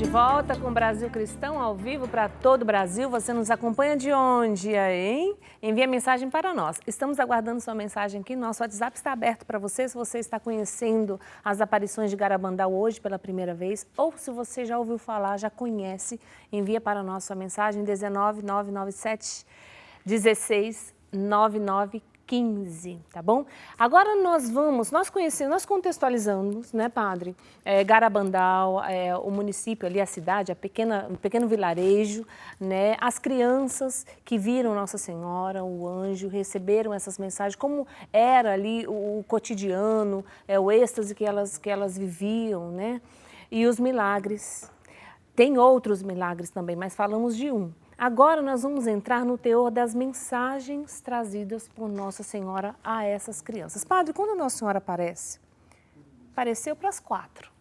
volta com o Brasil Cristão ao vivo para todo o Brasil. Você nos acompanha de onde, hein? Envia mensagem para nós. Estamos aguardando sua mensagem aqui. Nosso WhatsApp está aberto para você. Se você está conhecendo as aparições de Garabandal hoje pela primeira vez, ou se você já ouviu falar, já conhece, envia para nós sua mensagem 19 997 16 99 15, tá bom? Agora nós conhecemos, nós contextualizamos, né, padre? Garabandal, o município ali, a cidade, um pequeno vilarejo, né? As crianças que viram Nossa Senhora, o anjo, receberam essas mensagens, como era ali o cotidiano, o êxtase que elas viviam, né? E os milagres. Tem outros milagres também, mas falamos de um. Agora nós vamos entrar no teor das mensagens trazidas por Nossa Senhora a essas crianças. Padre, quando Nossa Senhora apareceu para as 4.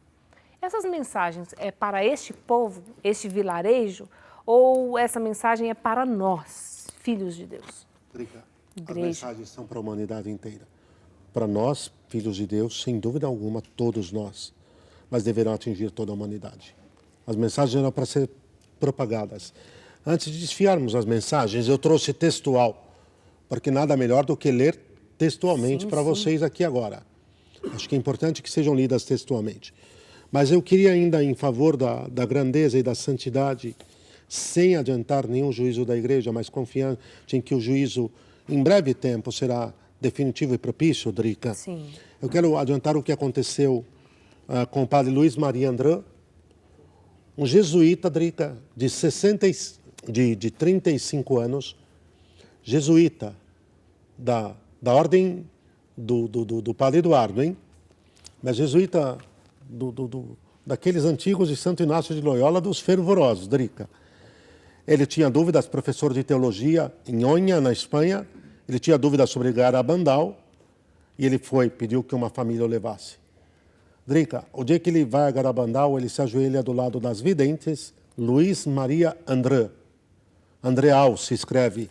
Essas mensagens é para este povo, este vilarejo, ou essa mensagem é para nós, filhos de Deus? Drica, as Igreja. mensagens são para a humanidade inteira. Para nós, filhos de Deus, sem dúvida alguma, todos nós, mas deverão atingir toda a humanidade. As mensagens eram para ser propagadas. Antes de desfiarmos as mensagens, eu trouxe textual, porque nada melhor do que ler textualmente para vocês aqui agora. Acho que é importante que sejam lidas textualmente. Mas eu queria ainda, em favor da grandeza e da santidade, sem adiantar nenhum juízo da igreja, mas confiante em que o juízo, em breve tempo, será definitivo e propício, Drica. Sim. Eu quero adiantar o que aconteceu com o padre Luiz Maria André, um jesuíta, Drica, de 35 anos, jesuíta da ordem do padre Eduardo, hein? Mas jesuíta daqueles antigos de Santo Inácio de Loyola, dos fervorosos, Drica. Ele tinha dúvidas, professor de teologia em Oña, na Espanha, ele tinha dúvidas sobre Garabandal, e ele pediu que uma família o levasse. Drica, o dia que ele vai a Garabandal, ele se ajoelha do lado das videntes, Luiz Maria André. Andreal se escreve.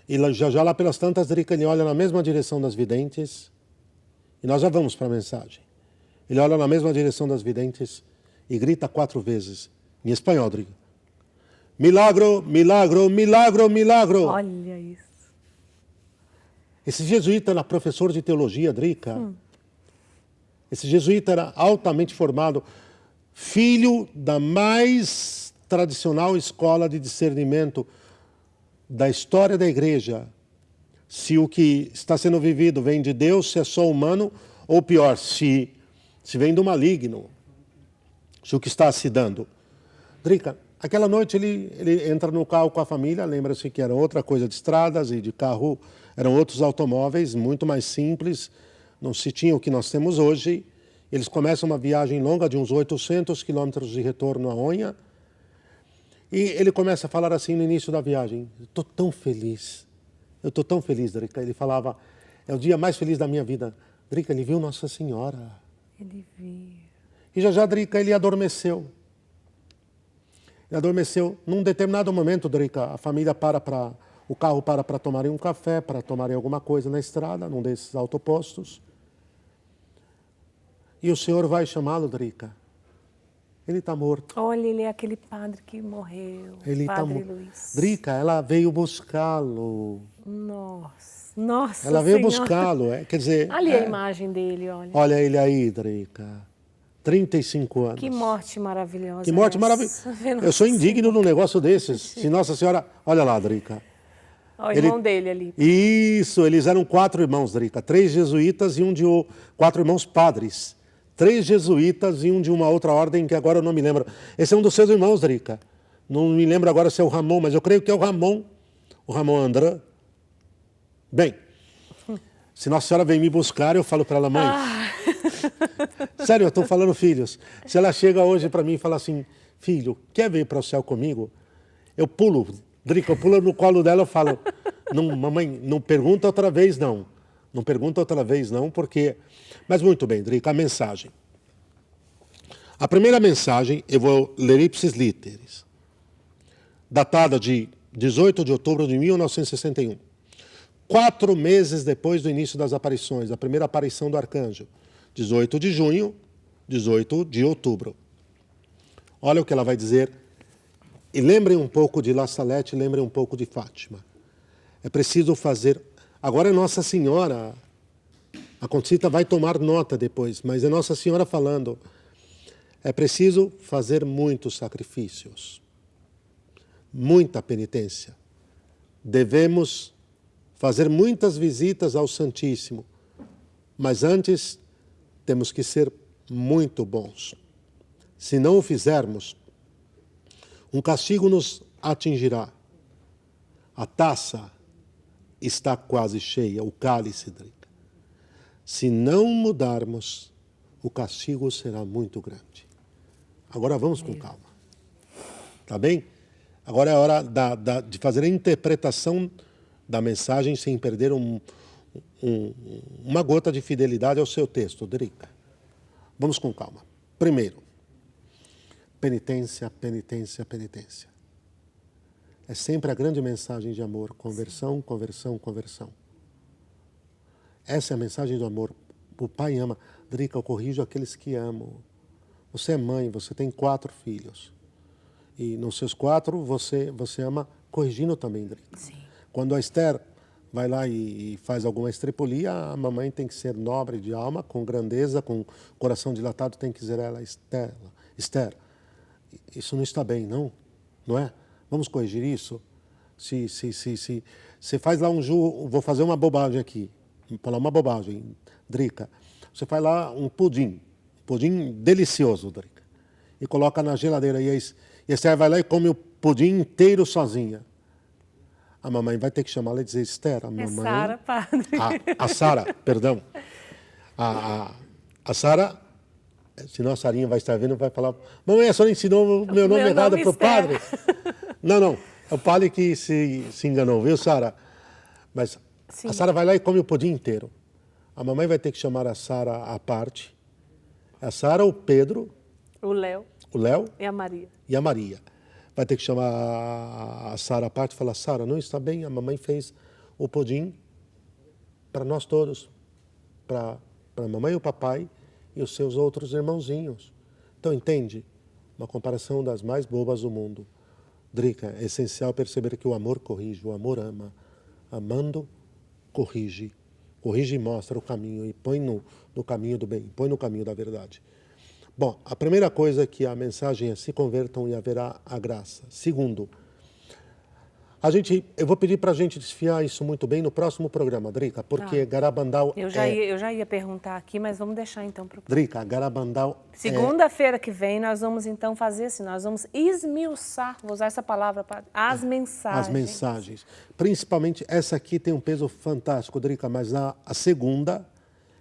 E já lá pelas tantas, Drica, ele olha na mesma direção das videntes, e nós já vamos para a mensagem. Ele olha na mesma direção das videntes e grita 4 vezes, em espanhol, Drica. Milagro, milagro, milagro, milagro. Olha isso. Esse jesuíta era professor de teologia, Drica. Esse jesuíta era altamente formado, filho da mais tradicional escola de discernimento da história da igreja. Se o que está sendo vivido vem de Deus, se é só humano, ou pior, se vem do maligno, se o que está se dando. Drica, aquela noite ele entra no carro com a família, lembra-se que era outra coisa de estradas e de carro, eram outros automóveis, muito mais simples, não se tinha o que nós temos hoje. Eles começam uma viagem longa de uns 800 quilômetros de retorno a Oña, e ele começa a falar assim no início da viagem, eu estou tão feliz, Drica. Ele falava, é o dia mais feliz da minha vida. Drica, ele viu Nossa Senhora. Ele viu. E já, Drica, ele adormeceu. Ele adormeceu. Num determinado momento, Drica, a família o carro para tomarem um café, para tomarem alguma coisa na estrada, num desses autopostos. E o Senhor vai chamá-lo, Drica. Ele está morto. Olha, ele é aquele padre que morreu. Ele está Padre morto. Luiz. Drica, ela veio buscá-lo. Nossa Ela veio Senhora. buscá-lo, quer dizer... Ali a imagem dele, olha. Olha ele aí, Drica. 35 anos. Que morte maravilhosa. Que morte maravilhosa. Eu sou indigno num negócio desses. Se Nossa Senhora... Olha lá, Drica. Olha o irmão dele ali. Isso, eles eram 4 irmãos, Drica. 3 jesuítas e 4 irmãos padres. 3 jesuítas e um de uma outra ordem que agora eu não me lembro. Esse é um dos seus irmãos, Drica. Não me lembro agora se é o Ramon, mas eu creio que é o Ramon André. Bem, se Nossa Senhora vem me buscar, eu falo para ela, mãe. Sério, eu estou falando, filhos. Se ela chega hoje para mim e fala assim, filho, quer vir para o céu comigo? Eu pulo, Drica, eu pulo no colo dela e falo, não, mamãe, não pergunta outra vez, não. Não pergunta outra vez, não, porque... Mas muito bem, Drica, a mensagem. A primeira mensagem, eu vou ler ipsis literis, datada de 18 de outubro de 1961. 4 meses depois do início das aparições, a primeira aparição do arcanjo. 18 de junho, 18 de outubro. Olha o que ela vai dizer. E lembrem um pouco de La Salette, lembrem um pouco de Fátima. É preciso fazer... Agora é Nossa Senhora. A Conchita vai tomar nota depois, mas é Nossa Senhora falando. É preciso fazer muitos sacrifícios. Muita penitência. Devemos fazer muitas visitas ao Santíssimo. Mas antes, temos que ser muito bons. Se não o fizermos, um castigo nos atingirá. A taça está quase cheia, o cálice. Se não mudarmos, o castigo será muito grande. Agora vamos com calma. Tá bem? Agora é a hora de fazer a interpretação da mensagem sem perder uma gota de fidelidade ao seu texto, Drica. Vamos com calma. Primeiro, penitência, penitência, penitência. É sempre a grande mensagem de amor. Conversão, conversão, conversão. Essa é a mensagem do amor. O pai ama. Drica, eu corrijo aqueles que amam. Você é mãe, você tem 4 filhos. E nos seus 4, você ama corrigindo também, Drica. Sim. Quando a Esther vai lá e faz alguma estrepolia, a mamãe tem que ser nobre de alma, com grandeza, com coração dilatado, tem que dizer ela, Esther, isso não está bem, não é? Vamos corrigir isso? Se você faz lá vou fazer uma bobagem aqui, vou falar uma bobagem, Drica. Você faz lá um pudim delicioso, Drica, e coloca na geladeira, e a Esther vai lá e come o pudim inteiro sozinha. A mamãe vai ter que chamar ela e dizer, Esther, a mamãe... É Sara, padre. A Sara, perdão. A Sara, senão a Sarinha vai estar vendo e vai falar, mamãe, a senhora ensinou o meu nome errado para o padre. Não, é o padre que se enganou, viu, Sara? Mas sim. A Sara vai lá e come o pudim inteiro. A mamãe vai ter que chamar a Sara à parte. A Sara, o Pedro... O Léo. E a Maria. Vai ter que chamar a Sara à parte e falar, Sara, não está bem, a mamãe fez o pudim para nós todos, para a mamãe e o papai e os seus outros irmãozinhos. Então, entende? Uma comparação das mais bobas do mundo. Drica, é essencial perceber que o amor corrige, o amor ama. Amando, corrige. Corrige e mostra o caminho e põe no caminho do bem, põe no caminho da verdade. Bom, a primeira coisa é que a mensagem é se convertam e haverá a graça. Segundo, eu vou pedir para a gente desfiar isso muito bem no próximo programa, Drica, porque Garabandal eu já ia perguntar aqui, mas vamos deixar então para o Drica, Garabandal segunda-feira que vem nós vamos então fazer assim, nós vamos esmiuçar, vou usar essa palavra, as mensagens. As mensagens. Principalmente essa aqui tem um peso fantástico, Drica, mas a segunda,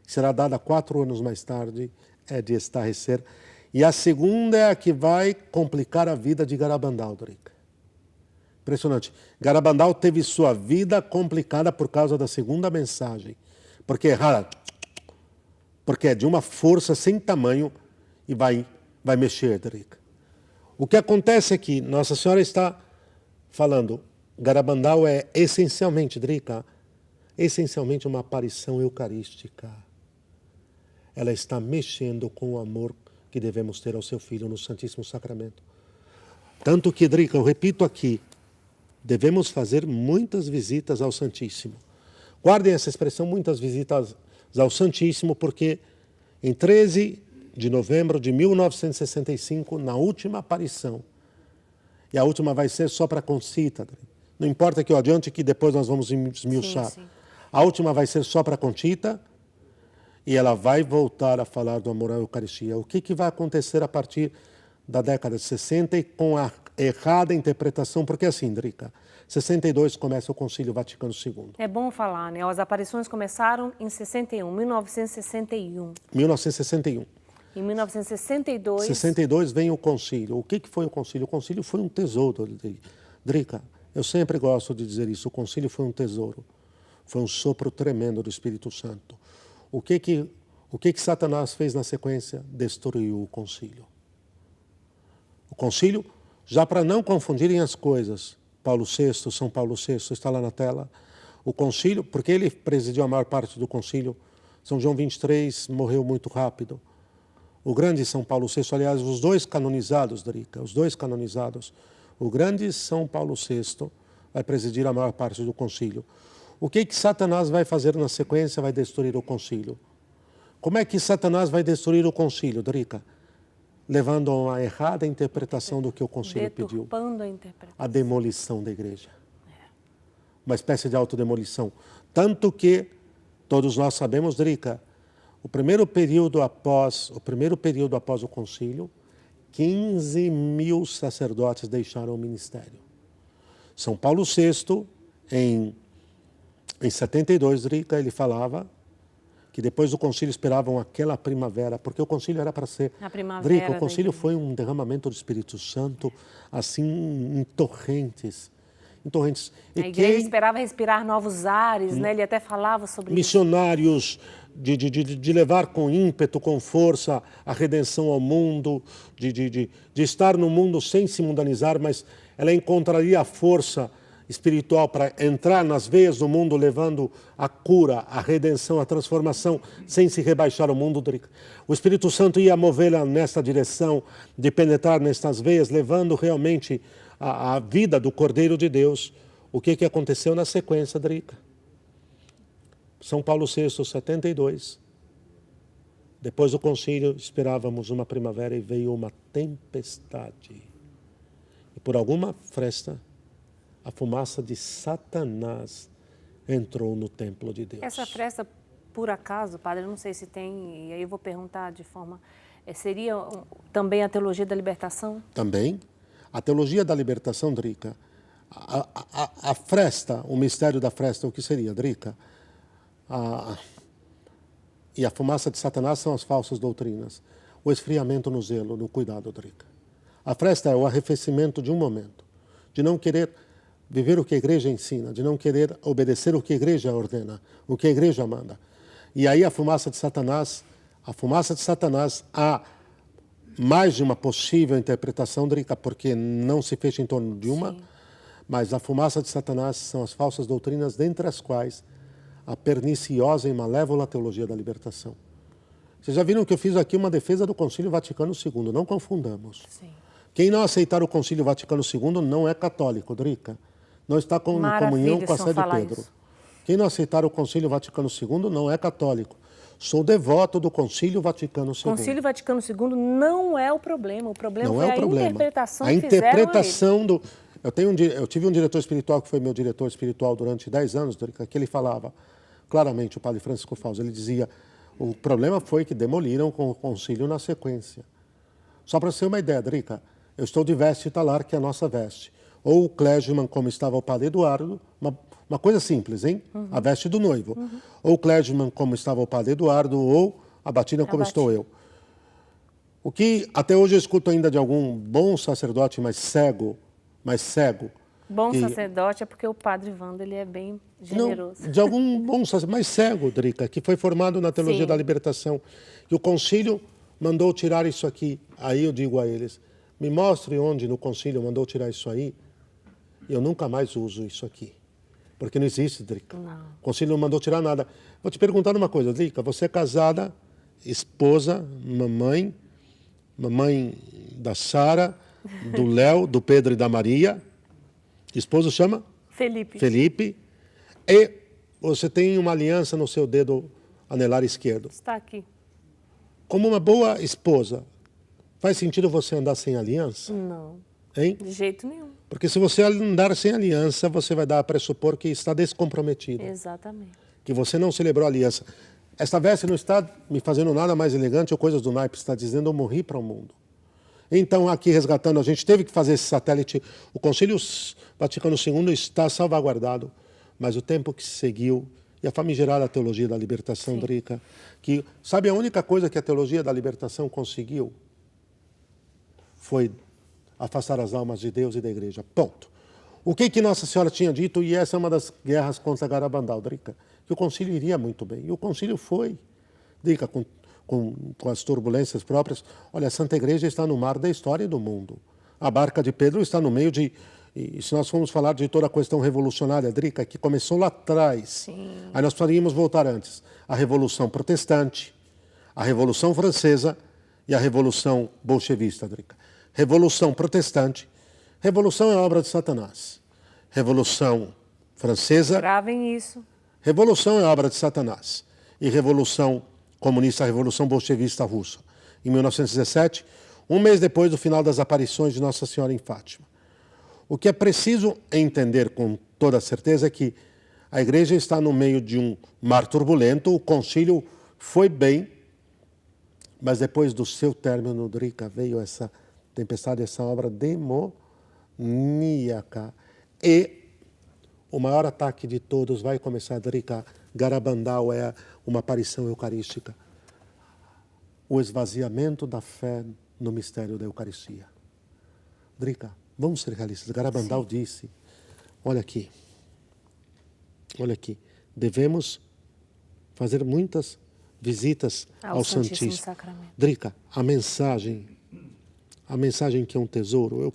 que será dada 4 anos mais tarde, é de estarrecer. E a segunda é a que vai complicar a vida de Garabandal, Drica. Impressionante. Garabandal teve sua vida complicada por causa da segunda mensagem. Porque é de uma força sem tamanho e vai mexer, Drica. O que acontece é que Nossa Senhora está falando, Garabandal é essencialmente, Drica, essencialmente uma aparição eucarística. Ela está mexendo com o amor que devemos ter ao seu Filho no Santíssimo Sacramento. Tanto que, Drica, eu repito aqui, devemos fazer muitas visitas ao Santíssimo. Guardem essa expressão, muitas visitas ao Santíssimo, porque em 13 de novembro de 1965, na última aparição, e a última vai ser só para Conchita, não importa que eu adiante, que depois nós vamos esmiuçar. Sim. A última vai ser só para Conchita, e ela vai voltar a falar do amor à Eucaristia. O que vai acontecer a partir da década de 60 e com a errada interpretação? Porque assim, Drica, 62 começa o Concílio Vaticano II. É bom falar, né? As aparições começaram em 1961. 1961. Em 1962... 62 vem o concílio. O que foi o concílio? O concílio foi um tesouro. Drica, eu sempre gosto de dizer isso. O concílio foi um tesouro. Foi um sopro tremendo do Espírito Santo. O que Satanás fez na sequência? Destruiu o concílio. O concílio, já para não confundirem as coisas, Paulo VI, São Paulo VI, está lá na tela, o concílio, porque ele presidiu a maior parte do concílio, São João 23 morreu muito rápido. o grande São Paulo VI, aliás, os dois canonizados, Drica, os dois canonizados, o grande São Paulo VI vai presidir a maior parte do concílio. O que Satanás vai fazer na sequência? Vai destruir o concílio. Como é que Satanás vai destruir o concílio, Drica? Levando a uma errada interpretação do que o concílio pediu. Deturpando a interpretação. A demolição da igreja. Uma espécie de autodemolição. Tanto que, todos nós sabemos, Drica, o primeiro período após o concílio, 15 mil sacerdotes deixaram o ministério. São Paulo VI, em 72, Drica, ele falava que depois do concílio esperavam aquela primavera, porque o concílio era para ser... A primavera. Drica, o concílio foi um derramamento do Espírito Santo, assim, em torrentes. A igreja esperava respirar novos ares, né? Ele até falava sobre missionários, de levar com ímpeto, com força a redenção ao mundo, de estar no mundo sem se mundanizar, mas ela encontraria a força espiritual para entrar nas veias do mundo, levando a cura, a redenção, a transformação, sem se rebaixar o mundo. O Espírito Santo ia movê-la nesta direção, de penetrar nestas veias, levando realmente a vida do Cordeiro de Deus. O que aconteceu na sequência, Drica? São Paulo VI, 72. Depois do concílio, esperávamos uma primavera e veio uma tempestade. E por alguma fresta, a fumaça de Satanás entrou no templo de Deus. Essa fresta, por acaso, padre, eu não sei se tem, e aí eu vou perguntar de forma... Seria também a teologia da libertação? Também. A teologia da libertação, Drica, a fresta, o mistério da fresta, o que seria, Drica? E a fumaça de Satanás são as falsas doutrinas. O esfriamento no zelo, no cuidado, Drica. A fresta é o arrefecimento de um momento, de não querer viver o que a igreja ensina, de não querer obedecer o que a igreja ordena, o que a igreja manda. E aí a fumaça de Satanás, há mais de uma possível interpretação, Drica, porque não se fecha em torno de uma, sim, mas a fumaça de Satanás são as falsas doutrinas, dentre as quais a perniciosa e malévola teologia da libertação. Vocês já viram que eu fiz aqui uma defesa do Concílio Vaticano II, não confundamos. Sim. Quem não aceitar o Concílio Vaticano II não é católico, Drica. Não está em comunhão com a Sé de Pedro. Isso. Quem não aceitar o Concílio Vaticano II não é católico. Sou devoto do Concílio Vaticano II. O Concílio Vaticano II não é o problema. O problema não foi é o problema. Interpretação a que interpretação do... Eu tive um diretor espiritual que foi meu diretor espiritual durante 10 anos, que ele falava claramente, o padre Francisco Fausto, ele dizia, o problema foi que demoliram com o concílio na sequência. Só para você ter uma ideia, Drica, eu estou de veste talar, que é a nossa veste. Ou o clergyman, como estava o padre Eduardo, uma coisa simples, hein? Uhum. A veste do noivo. Uhum. Ou o clergyman, como estava o padre Eduardo, ou a batina, como estou eu. O que até hoje eu escuto ainda de algum bom sacerdote, mas cego. Bom sacerdote é porque o padre Wanda, ele é bem generoso. Não, de algum bom sacerdote, mas cego, Drica, que foi formado na teologia, sim, da libertação. E o concílio mandou tirar isso aqui. Aí eu digo a eles, me mostre onde no concílio mandou tirar isso aí. Eu nunca mais uso isso aqui. Porque não existe, Drica. Não. O concílio não mandou tirar nada. Vou te perguntar uma coisa, Drica. Você é casada, esposa, mamãe da Sara, do Léo, do Pedro e da Maria. Esposo chama? Felipe. E você tem uma aliança no seu dedo anelar esquerdo. Está aqui. Como uma boa esposa, faz sentido você andar sem aliança? Não. Hein? De jeito nenhum. Porque se você andar sem aliança, você vai dar a pressupor que está descomprometido. Exatamente. Que você não celebrou a aliança. Esta veste não está me fazendo nada mais elegante ou coisas do naipe, está dizendo eu morri para o mundo. Então, aqui resgatando, a gente teve que fazer esse satélite. O Concílio Vaticano II está salvaguardado, mas o tempo que se seguiu, e a famigerada teologia da libertação, Drica, que sabe a única coisa que a teologia da libertação conseguiu? Foi afastar as almas de Deus e da igreja. Ponto. O que Nossa Senhora tinha dito, e essa é uma das guerras contra Garabandal, Drica, que o concílio iria muito bem. E o concílio foi, Drica, com as turbulências próprias. Olha, a Santa Igreja está no mar da história do mundo. A barca de Pedro está no meio de... E se nós formos falar de toda a questão revolucionária, Drica, que começou lá atrás, sim, aí nós poderíamos voltar antes. A Revolução Protestante, a Revolução Francesa e a Revolução Bolchevista, Drica. Revolução Protestante. Revolução é obra de Satanás. Revolução Francesa. Gravem isso. Revolução é obra de Satanás. E Revolução Comunista, a Revolução Bolchevista Russa. Em 1917, um mês depois do final das aparições de Nossa Senhora em Fátima. O que é preciso entender com toda certeza é que a Igreja está no meio de um mar turbulento, o concílio foi bem, mas depois do seu término, Drica, veio essa tempestade, essa obra demoníaca. E o maior ataque de todos vai começar, Drica. Garabandal é uma aparição eucarística. O esvaziamento da fé no mistério da Eucaristia. Drica, vamos ser realistas. Garabandal disse, olha aqui, devemos fazer muitas visitas ao Santíssimo Sacramento. Drica, a mensagem que é um tesouro, eu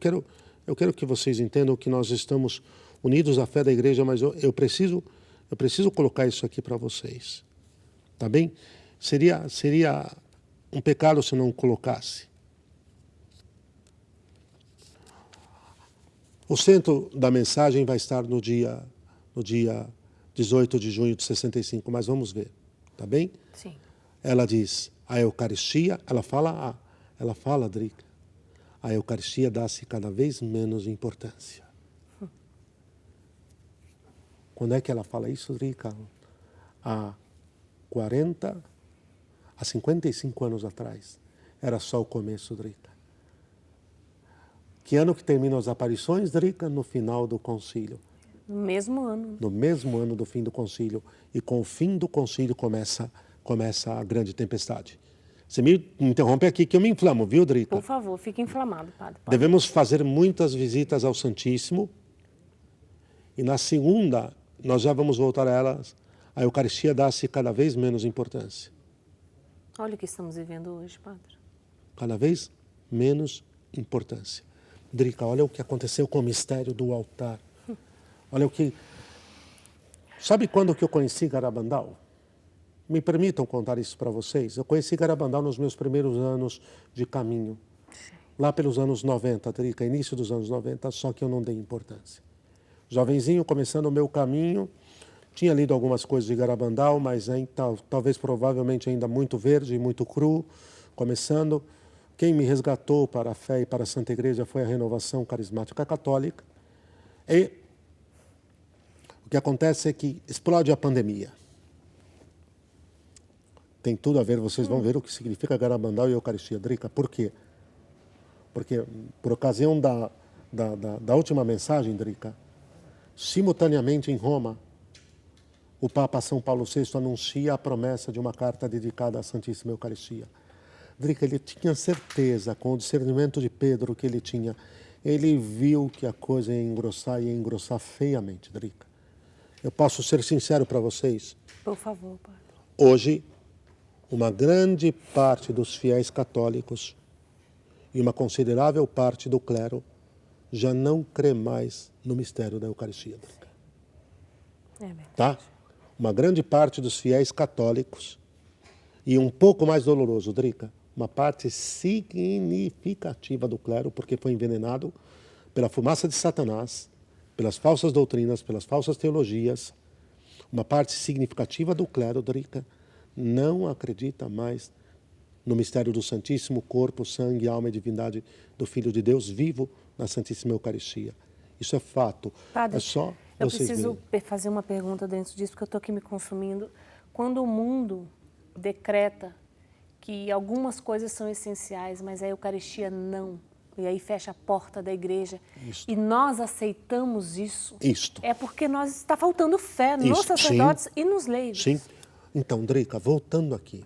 quero que vocês entendam que nós estamos unidos à fé da Igreja, mas eu preciso colocar isso aqui para vocês, tá bem? Seria um pecado se não colocasse. O centro da mensagem vai estar no dia 18 de junho de 65, mas vamos ver, tá bem? Sim. Ela diz, a Eucaristia, ela fala, Drica, a Eucaristia dá-se cada vez menos importância. Quando é que ela fala isso, Drica? Há 55 anos atrás. Era só o começo, Drica. Que ano que terminam as aparições, Drica? No final do concílio. No mesmo ano. No mesmo ano do fim do concílio. E com o fim do concílio começa a grande tempestade. Você me interrompe aqui que eu me inflamo, viu, Drica? Por favor, fique inflamado, padre. Devemos fazer muitas visitas ao Santíssimo. E na segunda, nós já vamos voltar a elas. A Eucaristia dá-se cada vez menos importância. Olha o que estamos vivendo hoje, padre. Cada vez menos importância. Drica, olha o que aconteceu com o mistério do altar. Olha o que... Sabe quando que eu conheci Garabandal? Me permitam contar isso para vocês. Eu conheci Garabandal nos meus primeiros anos de caminho. Lá pelos anos 90, Drica, início dos anos 90, só que eu não dei importância. Jovenzinho, começando o meu caminho, tinha lido algumas coisas de Garabandal, mas talvez provavelmente ainda muito verde, muito cru, começando. Quem me resgatou para a fé e para a Santa Igreja foi a Renovação Carismática Católica. E o que acontece é que explode a pandemia. Tem tudo a ver, vocês vão ver o que significa Garabandal e Eucaristia. Drica, por quê? Porque, por ocasião da última mensagem, Drica, simultaneamente em Roma, o Papa São Paulo VI anuncia a promessa de uma carta dedicada à Santíssima Eucaristia. Drica, ele tinha certeza, com o discernimento de Pedro que ele tinha, ele viu que a coisa ia engrossar feiamente, Drica. Eu posso ser sincero para vocês? Por favor, padre. Hoje, uma grande parte dos fiéis católicos e uma considerável parte do clero já não crê mais no mistério da Eucaristia. É verdade. Tá? Uma grande parte dos fiéis católicos e um pouco mais doloroso, Drica, uma parte significativa do clero, porque foi envenenado pela fumaça de Satanás, pelas falsas doutrinas, pelas falsas teologias. Uma parte significativa do clero, Drica, não acredita mais no mistério do Santíssimo Corpo, Sangue, Alma e Divindade do Filho de Deus vivo na Santíssima Eucaristia. Isso é fato. Padre, é só eu vocês preciso verem. fazer uma pergunta dentro disso, porque eu estou aqui me consumindo. Quando o mundo decreta que algumas coisas são essenciais, mas a Eucaristia não, e aí fecha a porta da igreja, e nós aceitamos isso, é porque está faltando fé nos sacerdotes e nos leigos. Sim. Então, Drica, voltando aqui,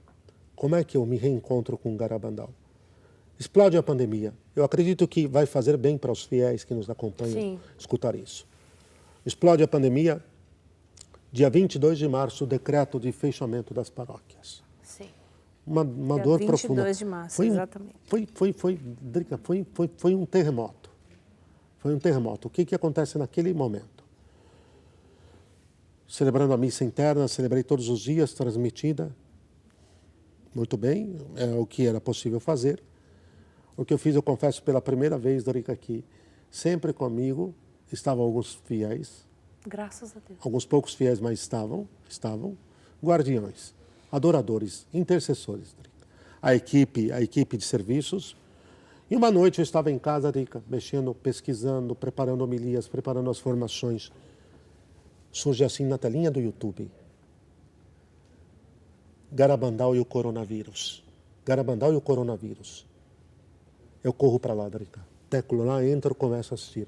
como é que eu me reencontro com Garabandal? Explode a pandemia. Eu acredito que vai fazer bem para os fiéis que nos acompanham escutar isso. Explode a pandemia, dia 22 de março, o decreto de fechamento das paróquias. Sim. Uma dor profunda. 22 de março, exatamente. Drica, foi um terremoto. Foi um terremoto. O que acontece naquele momento? Celebrando a missa interna, celebrei todos os dias, transmitida. muito bem, é o que era possível fazer. O que eu fiz, eu confesso, pela primeira vez, Drica, aqui, sempre comigo estavam alguns fiéis. Graças a Deus. Alguns poucos fiéis, mas estavam guardiões, adoradores, intercessores, Drica. A equipe de serviços. E uma noite eu estava em casa, Drica, mexendo, pesquisando, preparando homilias, preparando as formações. Surge assim na telinha do YouTube. Garabandal e o coronavírus. Garabandal e o coronavírus. Eu corro para lá, Drica. Teclo lá, entro, começo a assistir.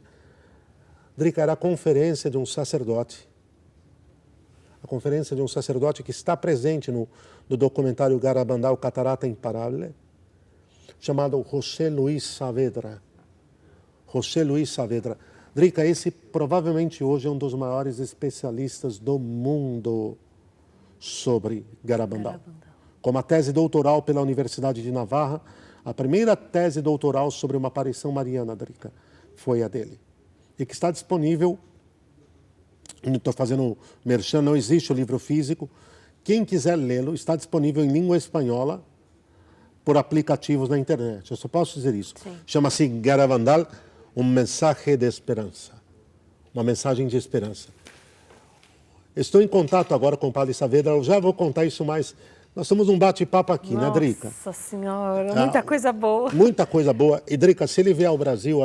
Drica, era a conferência de um sacerdote. A conferência de um sacerdote que está presente no documentário Garabandal, Catarata Imparável, chamado José Luis Saavedra. José Luis Saavedra. Drica, esse provavelmente hoje é um dos maiores especialistas do mundo sobre Garabandal. Com uma tese doutoral pela Universidade de Navarra, a primeira tese doutoral sobre uma aparição mariana, Drica, foi a dele. E que está disponível, não estou fazendo merchan, não existe o livro físico. Quem quiser lê-lo, está disponível em língua espanhola por aplicativos na internet. Eu só posso dizer isso. Chama-se Garabandal, mensagem de esperança. Uma mensagem de esperança. Estou em contato agora com o Padre Saavedra, eu já vou contar isso mais. Nós estamos num bate-papo aqui, né, Drica? Nossa Senhora, muita coisa boa. Muita coisa boa. E, Drica, se ele vier ao Brasil,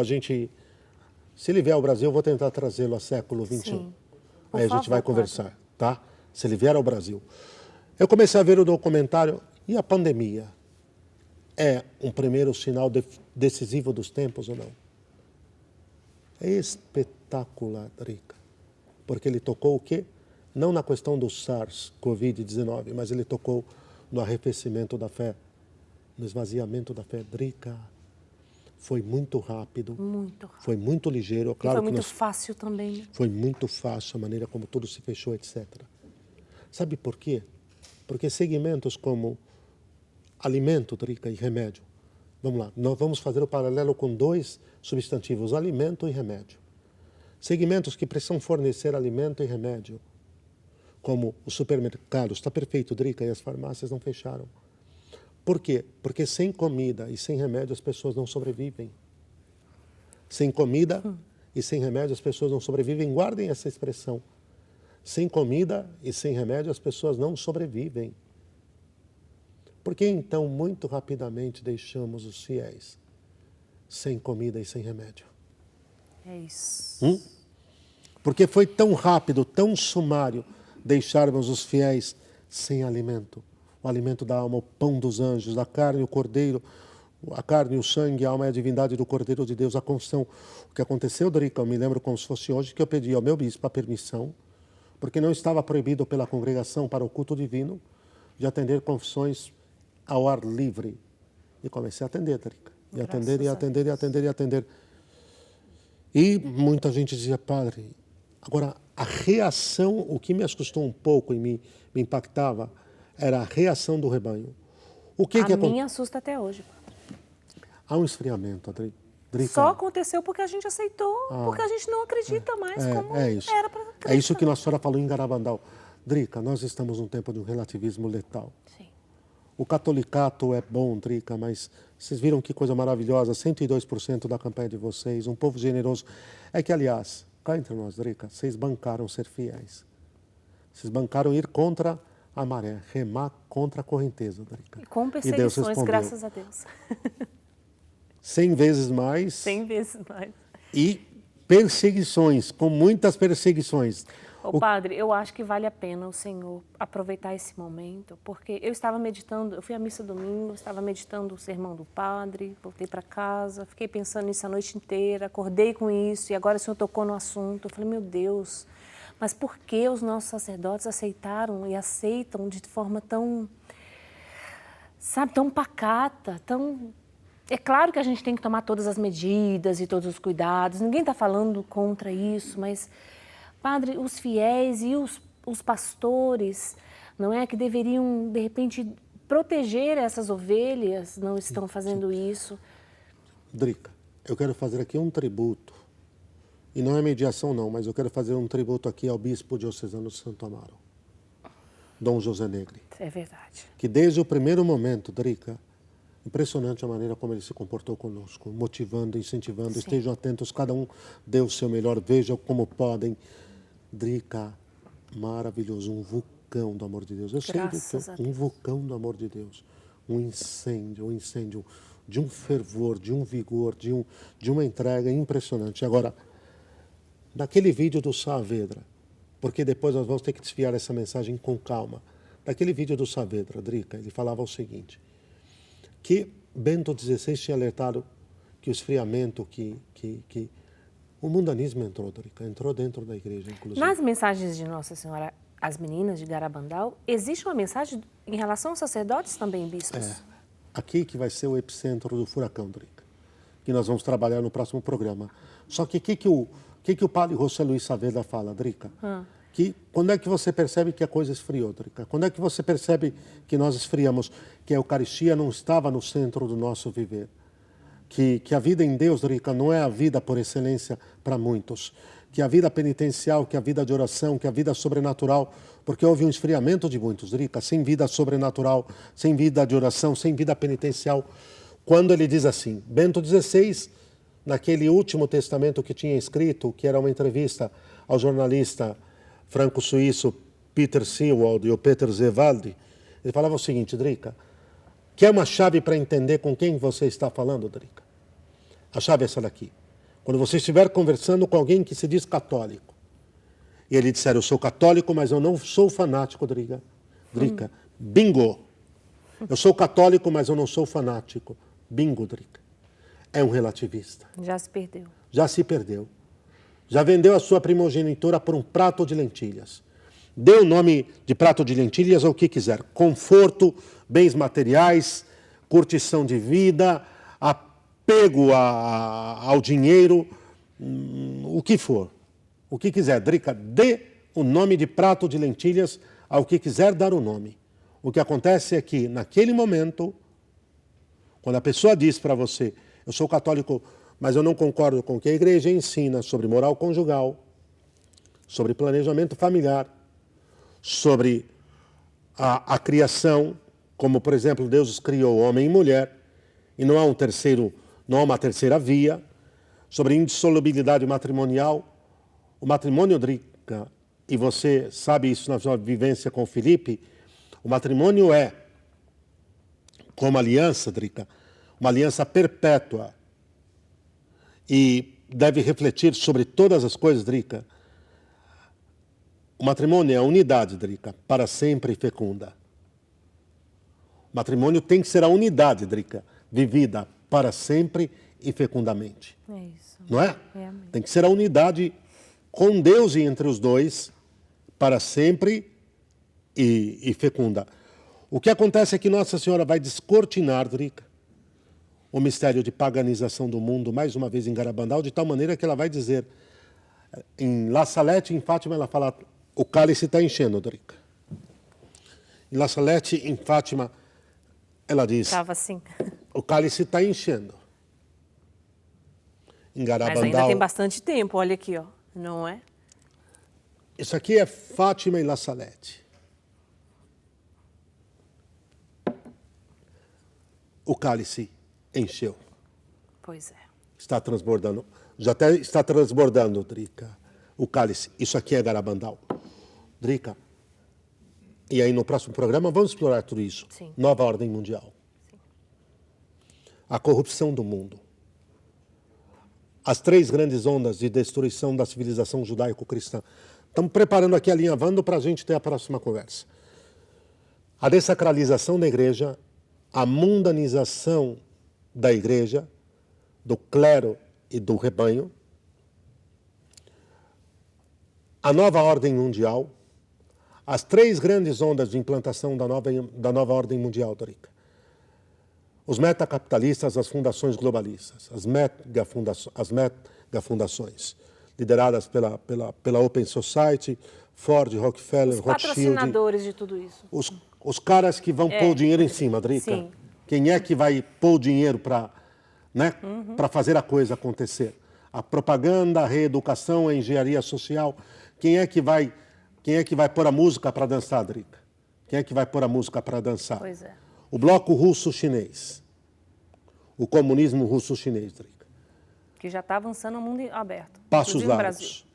se ele vier ao Brasil, eu vou tentar trazê-lo a século XXI. Sim. Aí a gente vai conversar, tá? Se ele vier ao Brasil. Eu comecei a ver o documentário e a pandemia é um primeiro sinal decisivo dos tempos ou não? É espetacular, Drica. Porque ele tocou o quê? Não na questão do SARS, Covid-19, mas ele tocou no arrefecimento da fé, no esvaziamento da fé. Drica, foi muito rápido. Muito rápido. Foi muito ligeiro. Claro, e foi muito fácil também. Foi muito fácil a maneira como tudo se fechou, etc. Sabe por quê? Porque segmentos como alimento, Drica, e remédio. Vamos lá, nós vamos fazer o paralelo com dois substantivos, alimento e remédio. Segmentos que precisam fornecer alimento e remédio, como os supermercados, está perfeito, Drica, e as farmácias não fecharam. Por quê? Porque sem comida e sem remédio as pessoas não sobrevivem. Sem comida e sem remédio as pessoas não sobrevivem. Guardem essa expressão. Sem comida e sem remédio as pessoas não sobrevivem. Por que então, muito rapidamente, deixamos os fiéis sem comida e sem remédio? É isso. Porque foi tão rápido, tão sumário, deixarmos os fiéis sem alimento. O alimento da alma, o pão dos anjos, a carne, o cordeiro, a carne, o sangue, a alma e a divindade do Cordeiro de Deus, a confissão. O que aconteceu, Drica, eu me lembro como se fosse hoje, que eu pedi ao meu bispo a permissão, porque não estava proibido pela congregação para o culto divino de atender confissões ao ar livre. E comecei a atender, Drica. E atender, e atender, e atender, e atender. E muita gente dizia, padre, agora a reação, o que me assustou um pouco e me impactava, era a reação do rebanho. O que a minha assusta até hoje. Há um esfriamento, Drica. Só aconteceu porque a gente aceitou, porque a gente não acredita mais como era para acreditar. É isso que nossa senhora falou em Garabandal. Drica, nós estamos num tempo de um relativismo letal. Sim. O catolicato é bom, Drica, mas vocês viram que coisa maravilhosa, 102% da campanha de vocês, um povo generoso. É que, aliás, cá entre nós, Drica, vocês bancaram ser fiéis. Vocês bancaram ir contra a maré, remar contra a correnteza, Drica. E com perseguições, graças a Deus. 100 vezes mais. 100 vezes mais. E perseguições, com muitas perseguições. Ô, padre, eu acho que vale a pena o senhor aproveitar esse momento, porque eu estava meditando, eu fui à missa domingo, estava meditando o sermão do padre, voltei para casa, fiquei pensando nisso a noite inteira, acordei com isso, e agora o senhor tocou no assunto. Eu falei, meu Deus, mas por que os nossos sacerdotes aceitaram e aceitam de forma tão, sabe, tão pacata, tão... É claro que a gente tem que tomar todas as medidas e todos os cuidados, ninguém está falando contra isso, mas... Padre, os fiéis e os pastores, não é, que deveriam, de repente, proteger essas ovelhas, não estão fazendo isso. Drica, eu quero fazer aqui um tributo, e não é mediação não, mas eu quero fazer um tributo aqui ao bispo diocesano de Santo Amaro. Dom José Negri. É verdade. Que desde o primeiro momento, Drica, impressionante a maneira como ele se comportou conosco, motivando, incentivando, estejam atentos, cada um dê o seu melhor, vejam como podem. Drica, maravilhoso, um vulcão do amor de Deus. Eu sei um vulcão do amor de Deus. Um incêndio de um fervor, de um vigor, de uma entrega impressionante. Agora, daquele vídeo do Saavedra, porque depois nós vamos ter que desfiar essa mensagem com calma. Daquele vídeo do Saavedra, Drica, ele falava o seguinte, que Bento XVI tinha alertado que o esfriamento, que o mundanismo entrou, Drica, entrou dentro da igreja, inclusive. Nas mensagens de Nossa Senhora, as meninas de Garabandal, existe uma mensagem em relação aos sacerdotes também, bispos? Aqui que vai ser o epicentro do furacão, Drica, que nós vamos trabalhar no próximo programa. Só que o que o padre José Luiz Saavedra fala, Drica? Que quando é que você percebe que a coisa esfriou, Drica? Quando é que você percebe que nós esfriamos, que a Eucaristia não estava no centro do nosso viver? Que a vida em Deus, Drica, não é a vida por excelência para muitos. Que a vida penitencial, que a vida de oração, que a vida sobrenatural, porque houve um esfriamento de muitos, Drica, sem vida sobrenatural, sem vida de oração, sem vida penitencial. Quando ele diz assim, Bento XVI, naquele último testamento que tinha escrito, que era uma entrevista ao jornalista franco-suíço Peter Sewald e o Peter Zevaldi, ele falava o seguinte, Drica, quer uma chave para entender com quem você está falando, Drica? A chave é essa daqui. Quando você estiver conversando com alguém que se diz católico, e ele disser, eu sou católico, mas eu não sou fanático, Drica. Drica, bingo! Eu sou católico, mas eu não sou fanático. Bingo, Drica. É um relativista. Já se perdeu. Já se perdeu. Já vendeu a sua primogenitura por um prato de lentilhas. Dê o nome de prato de lentilhas ao que quiser. Conforto, bens materiais, curtição de vida, apego ao dinheiro, o que for. O que quiser. Drica, dê o nome de prato de lentilhas ao que quiser dar o nome. O que acontece é que, naquele momento, quando a pessoa diz para você, eu sou católico, mas eu não concordo com o que a igreja ensina sobre moral conjugal, sobre planejamento familiar, sobre a criação, como, por exemplo, Deus criou homem e mulher, e não há uma terceira via, sobre indissolubilidade matrimonial. O matrimônio, Drica, e você sabe isso na sua vivência com Felipe, o matrimônio é, como aliança, Drica, uma aliança perpétua e deve refletir sobre todas as coisas, Drica. O matrimônio é a unidade, Drica, para sempre fecunda. O matrimônio tem que ser a unidade, Drica, vivida para sempre e fecundamente. É isso. Não é? É. Tem que ser a unidade com Deus e entre os dois para sempre e fecunda. O que acontece é que Nossa Senhora vai descortinar, Drica, o mistério de paganização do mundo, mais uma vez em Garabandal, de tal maneira que ela vai dizer, em La Salette, em Fátima, ela fala, o cálice está enchendo, Drica. Em La Salette, em Fátima, ela diz, Estava assim. o cálice está enchendo. Em Garabandal... Mas ainda tem bastante tempo, olha aqui, ó. Não é? Isso aqui é Fátima e La Salette. O cálice encheu. Pois é. Está transbordando. Já até está transbordando, Drica, o cálice. Isso aqui é Garabandal. Drica. E aí no próximo programa vamos explorar tudo isso. Sim. Nova ordem mundial. Sim. A corrupção do mundo. As 3 grandes ondas de destruição da civilização judaico-cristã. Estamos preparando aqui a linha Vando para a gente ter a próxima conversa. A dessacralização da igreja, a mundanização da igreja, do clero e do rebanho, a nova ordem mundial, as 3 grandes ondas de implantação da nova ordem mundial, Drica. Os metacapitalistas, as fundações globalistas, as megafundações, lideradas pela Open Society, Ford, Rockefeller, Os Rothschild. patrocinadores de tudo isso. Os caras que vão pôr o dinheiro em cima, Drica. Sim. Quem é que vai pôr o dinheiro para fazer a coisa acontecer? A propaganda, a reeducação, a engenharia social. Quem é que vai pôr a música para dançar, Drica? Quem é que vai pôr a música para dançar? Pois é. O bloco russo-chinês. O comunismo russo-chinês, Drica. Que já está avançando no mundo aberto. Passos inclusive no Brasil. largos.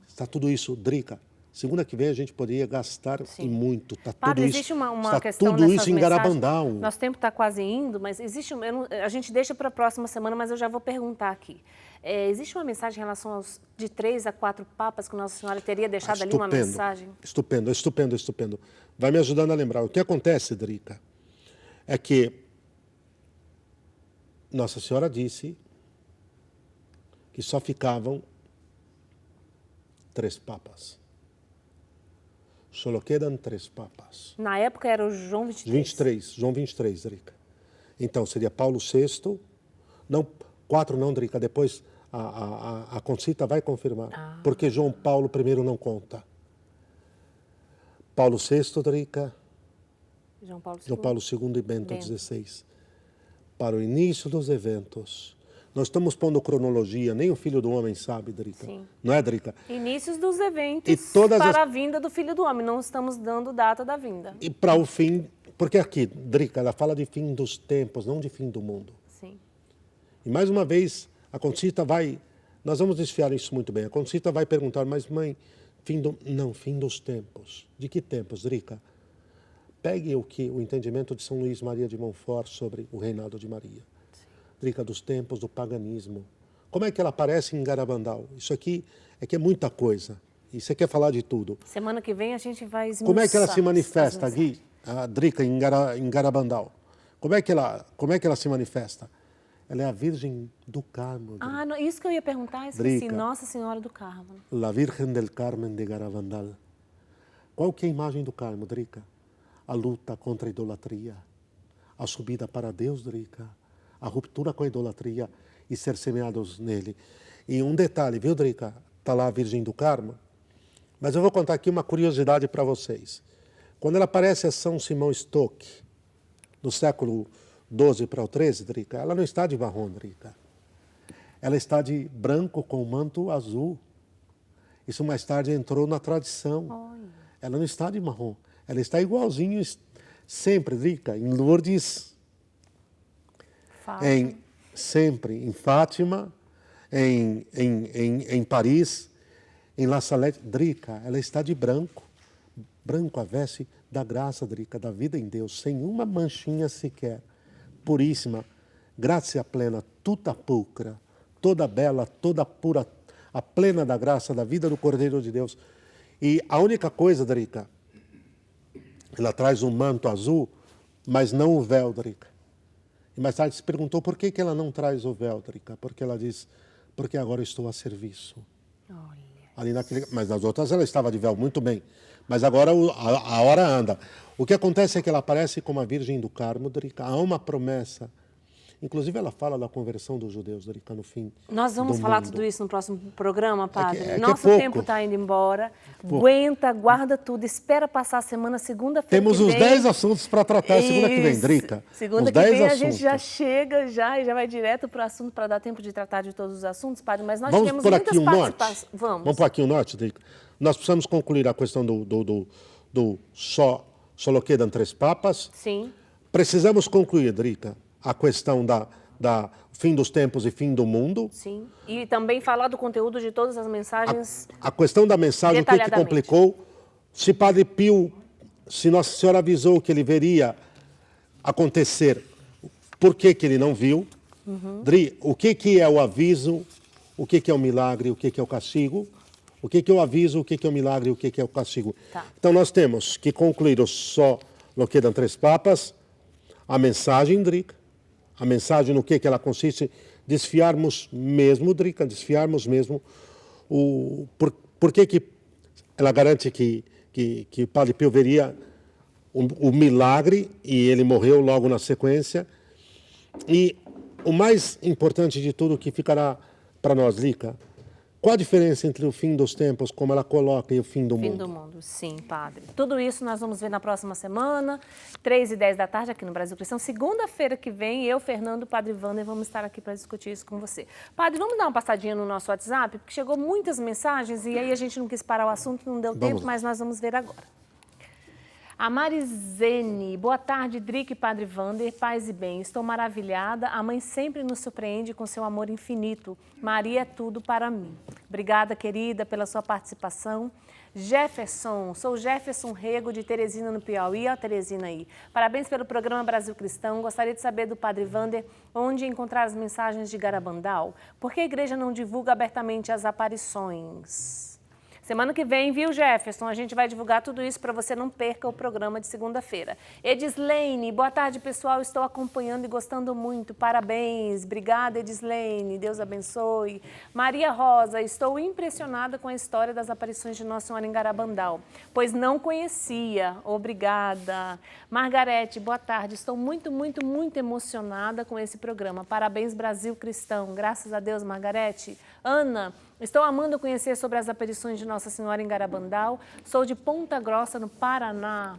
Está tudo isso, Drica. Segunda que vem a gente poderia gastar e muito. Está Padre, tudo isso, existe uma está questão tudo nessas isso em mensagens. Garabandal. Nosso tempo está quase indo, mas existe a gente deixa para a próxima semana, mas eu já vou perguntar aqui. Existe uma mensagem em relação de 3 a 4 papas que Nossa Senhora teria deixado ali uma mensagem? Estupendo, estupendo, estupendo. Vai me ajudando a lembrar. O que acontece, Drica, é que Nossa Senhora disse que só ficavam 3 papas. Só quedam 3 papas. Na época era o João 23, João 23, Drica. Então seria Paulo VI, não, 4 não, Drica, depois a Concita vai confirmar, porque João Paulo I não conta. Paulo VI, Drica, João Paulo II e Bento XVI. Para o início dos eventos. Nós estamos pondo cronologia, nem o Filho do Homem sabe, Drica. Sim. Não é, Drica? Inícios dos eventos E todas para a vinda do Filho do Homem. Não estamos dando data da vinda. E para o fim, porque aqui, Drica, ela fala de fim dos tempos, não de fim do mundo. Sim. E mais uma vez, a Concita vai, nós vamos desfiar isso muito bem, a Concita vai perguntar, mas mãe, fim dos tempos. De que tempos, Drica? Pegue o entendimento de São Luís Maria de Montfort sobre o reinado de Maria. Drica, dos tempos do paganismo. Como é que ela aparece em Garabandal? Isso aqui é que é muita coisa. E você quer falar de tudo. Semana que vem a gente vai esmiuçar. Como é que ela se manifesta, Gui, a Drica, em Garabandal? Como é que ela se manifesta? Ela é a Virgem do Carmo. Não, isso que eu ia perguntar, esqueci. Nossa Senhora do Carmo. La Virgen del Carmen de Garabandal. Qual que é a imagem do Carmo, Drica? A luta contra a idolatria, a subida para Deus, Drica, a ruptura com a idolatria e ser semeados nele. E um detalhe, viu, Drica? Está lá a Virgem do Carmo, mas eu vou contar aqui uma curiosidade para vocês. Quando ela aparece a São Simão Stock, no século XII para o XIII, Drica, ela não está de marrom, Drica. Ela está de branco com manto azul. Isso mais tarde entrou na tradição. Olha. Ela não está de marrom. Ela está igualzinho sempre, Drica, em Lourdes, sempre em Fátima, em Paris, em La Salette. Drica, ela está de branco. Branco a veste da graça, Drica, da vida em Deus, sem uma manchinha sequer. Puríssima, graça plena, tutta pulcra, toda bela, toda pura, a plena da graça, da vida do Cordeiro de Deus. E a única coisa, Drica, ela traz um manto azul, mas não o véu, Drica. E mais tarde se perguntou por que ela não traz o véu, Drica. Porque ela diz, porque agora estou a serviço. Olha. Mas nas outras ela estava de véu, muito bem. Mas agora a hora anda. O que acontece é que ela aparece como a Virgem do Carmo, Drica. Há uma promessa. Inclusive, ela fala da conversão dos judeus, Drica, no fim. Nós vamos falar tudo isso no próximo programa, Padre. Nosso tempo está indo embora. Aguenta, guarda tudo. Espera passar a semana, segunda-feira. Temos os 10 assuntos para tratar segunda que vem, Drica. Segunda que vem a gente já chega e já vai direto para o assunto para dar tempo de tratar de todos os assuntos, Padre. Mas nós tivemos muitas participações. Vamos por aqui o norte, Drica. Nós precisamos concluir a questão do só quedam 3 papas. Sim. Precisamos concluir, Drica, a questão da fim dos tempos e fim do mundo. Sim. E também falar do conteúdo de todas as mensagens. A questão da mensagem, o que complicou? Se Padre Pio, se Nossa Senhora avisou que ele veria acontecer, por que ele não viu? Dri, o que é o aviso? O que é o milagre? O que é o castigo? O que é o aviso? O que é o milagre? O que é o castigo? Tá. Então nós temos que concluir o só lo quedam 3 papas, a mensagem, Drica. A mensagem no que ela consiste, desfiarmos mesmo, Drica, desfiarmos mesmo por que ela garante que o Padre Pio veria o milagre e ele morreu logo na sequência. E o mais importante de tudo que ficará para nós, Drica, qual a diferença entre o fim dos tempos, como ela coloca, e o fim do mundo? Fim do mundo, sim, Padre. Tudo isso nós vamos ver na próxima semana, 3h10 da tarde, aqui no Brasil Cristão. Segunda-feira que vem, eu, Fernando, o Padre Wander, vamos estar aqui para discutir isso com você. Padre, vamos dar uma passadinha no nosso WhatsApp, porque chegou muitas mensagens e aí a gente não quis parar o assunto, não deu tempo, mas nós vamos ver agora. A Marizene, boa tarde, Drica e Padre Wander, paz e bem. Estou maravilhada, a mãe sempre nos surpreende com seu amor infinito. Maria é tudo para mim. Obrigada, querida, pela sua participação. Jefferson, sou Jefferson Rego de Teresina, no Piauí. Ó, Teresina aí. Parabéns pelo programa Brasil Cristão. Gostaria de saber do Padre Wander onde encontrar as mensagens de Garabandal. Por que a igreja não divulga abertamente as aparições? Semana que vem, viu, Jefferson? A gente vai divulgar tudo isso para você não perca o programa de segunda-feira. Edislene, boa tarde, pessoal. Estou acompanhando e gostando muito. Parabéns. Obrigada, Edislene. Deus abençoe. Maria Rosa, estou impressionada com a história das aparições de Nossa Senhora em Garabandal, pois não conhecia. Obrigada. Margarete, boa tarde. Estou muito emocionada com esse programa. Parabéns, Brasil Cristão. Graças a Deus, Margarete. Ana, estou amando conhecer sobre as aparições de Nossa Senhora em Garabandal. Sou de Ponta Grossa, no Paraná.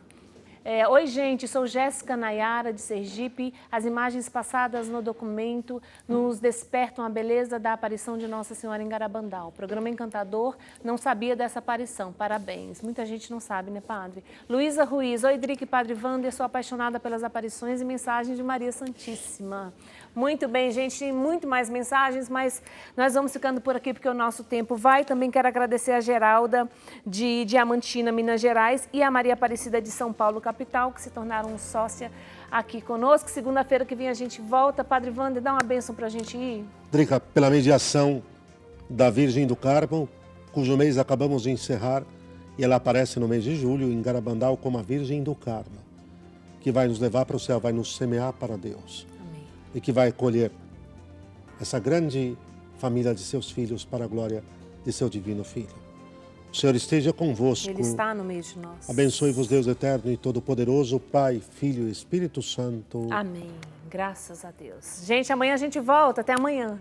Oi, gente, sou Jéssica Nayara, de Sergipe. As imagens passadas no documento nos despertam a beleza da aparição de Nossa Senhora em Garabandal. Programa encantador, não sabia dessa aparição. Parabéns. Muita gente não sabe, né, Padre? Luísa Ruiz, oi, Drica e Padre Wander, sou apaixonada pelas aparições e mensagens de Maria Santíssima. Muito bem, gente, tem muito mais mensagens, mas nós vamos ficando por aqui porque o nosso tempo vai. Também quero agradecer a Geralda, de Diamantina, Minas Gerais, e a Maria Aparecida, de São Paulo, capital, que se tornaram sócia aqui conosco. Segunda-feira que vem a gente volta. Padre Wander, dá uma bênção para a gente ir. Drica, pela mediação da Virgem do Carmo, cujo mês acabamos de encerrar, e ela aparece no mês de julho em Garabandal como a Virgem do Carmo, que vai nos levar para o céu, vai nos semear para Deus. Amém. E que vai colher essa grande família de seus filhos para a glória de seu divino Filho. O Senhor esteja convosco. Ele está no meio de nós. Abençoe-vos, Deus eterno e todo-poderoso, Pai, Filho e Espírito Santo. Amém. Graças a Deus. Gente, amanhã a gente volta. Até amanhã.